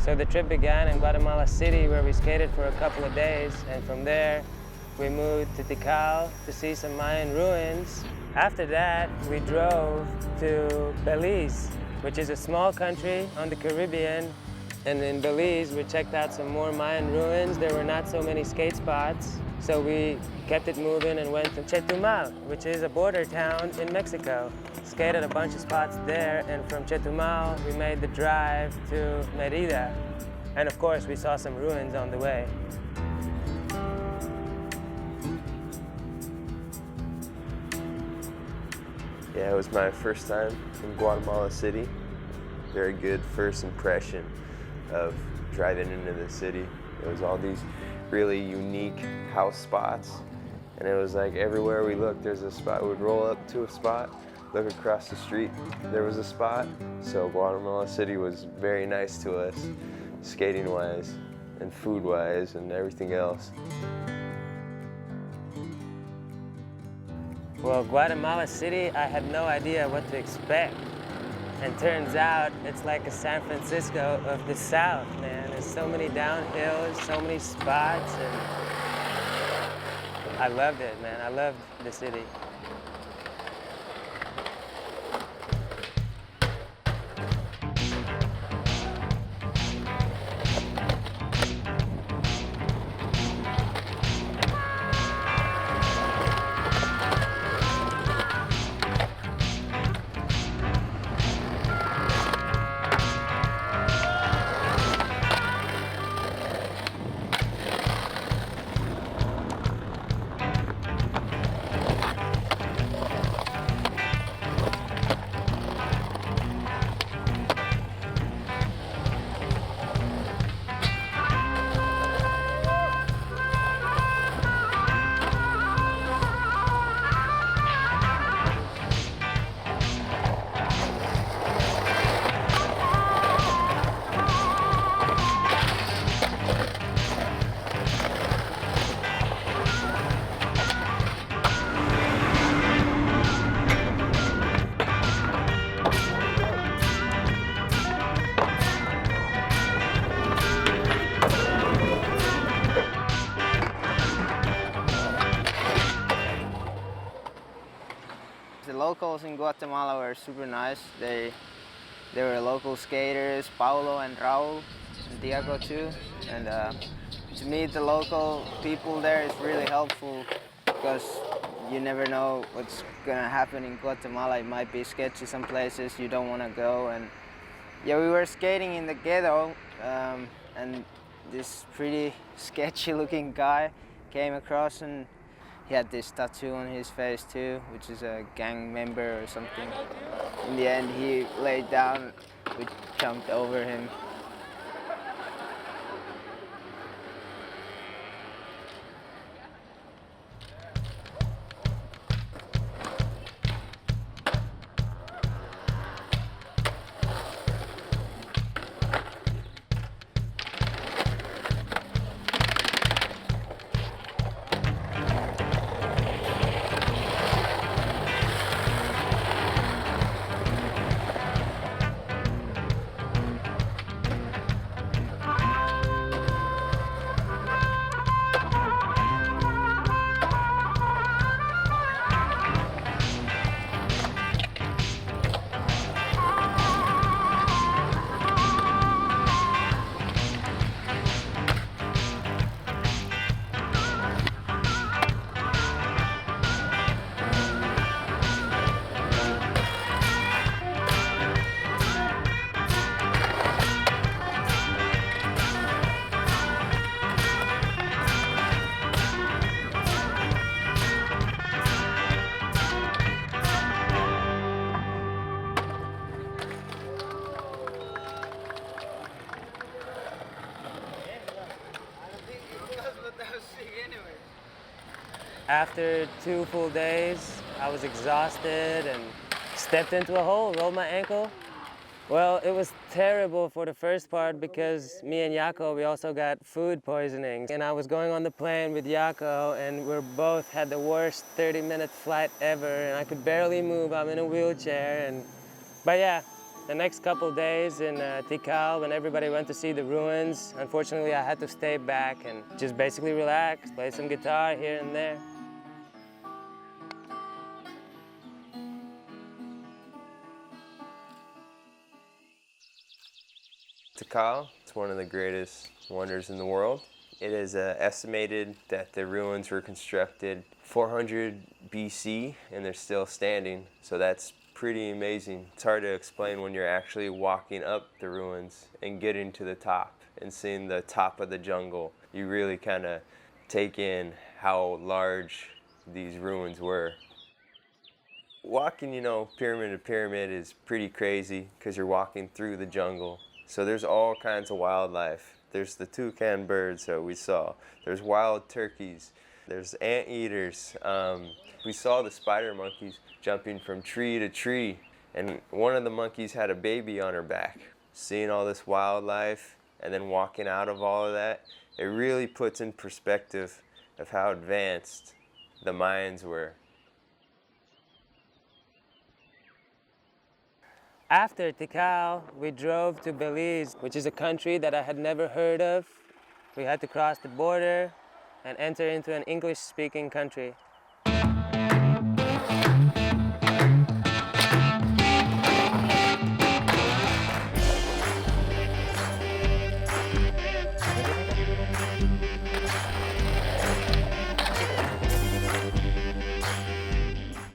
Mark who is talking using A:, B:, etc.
A: So the trip began in Guatemala City, where we skated for a couple of days, and from there we moved to Tikal to see some Mayan ruins. After that, we drove to Belize, which is a small country on the Caribbean. And in Belize, we checked out some more Mayan ruins. There were not so many skate spots, so we kept it moving and went to Chetumal, which is a border town in Mexico. Skated a bunch of spots there, and from Chetumal, we made the drive to Merida. And of course, we saw some ruins on the way.
B: Yeah, it was my first time in Guatemala City. Very good first impression of driving into the city. It was all these really unique house spots, and it was like everywhere we looked, there's a spot. We'd roll up to a spot, look across the street, there was a spot. So Guatemala City was very nice to us, skating-wise and food-wise and everything else.
A: Well, Guatemala City, I had no idea what to expect. And turns out it's like a San Francisco of the South, man. There's so many downhills, so many spots, and I loved it, man. I loved the city.
C: The locals in Guatemala were super nice. They were local skaters, Paulo and Raul, and Diego too. And to meet the local people there is really helpful because you never know what's gonna happen in Guatemala. It might be sketchy some places you don't want to go. And yeah, we were skating in the ghetto, and this pretty sketchy looking guy came across, and he had this tattoo on his face too, which is a gang member or something. In the end, he laid down, we jumped over him.
A: After 2 full days, I was exhausted and stepped into a hole, rolled my ankle. Well, it was terrible for the first part because me and Jaakko, we also got food poisoning. And I was going on the plane with Jaakko and we both had the worst 30-minute flight ever and I could barely move, I'm in a wheelchair. But yeah, the next couple days in Tikal, when everybody went to see the ruins, unfortunately I had to stay back and just basically relax, play some guitar here and there.
B: Tikal, it's one of the greatest wonders in the world. It is estimated that the ruins were constructed 400 BC and they're still standing, so that's pretty amazing. It's hard to explain when you're actually walking up the ruins and getting to the top and seeing the top of the jungle. You really kind of take in how large these ruins were. Walking, pyramid to pyramid is pretty crazy because you're walking through the jungle. So there's all kinds of wildlife. There's the toucan birds that we saw. There's wild turkeys. There's anteaters. We saw the spider monkeys jumping from tree to tree. And one of the monkeys had a baby on her back. Seeing all this wildlife and then walking out of all of that, it really puts in perspective of how advanced the Mayans were.
A: After Tikal, we drove to Belize, which is a country that I had never heard of. We had to cross the border and enter into an English-speaking country.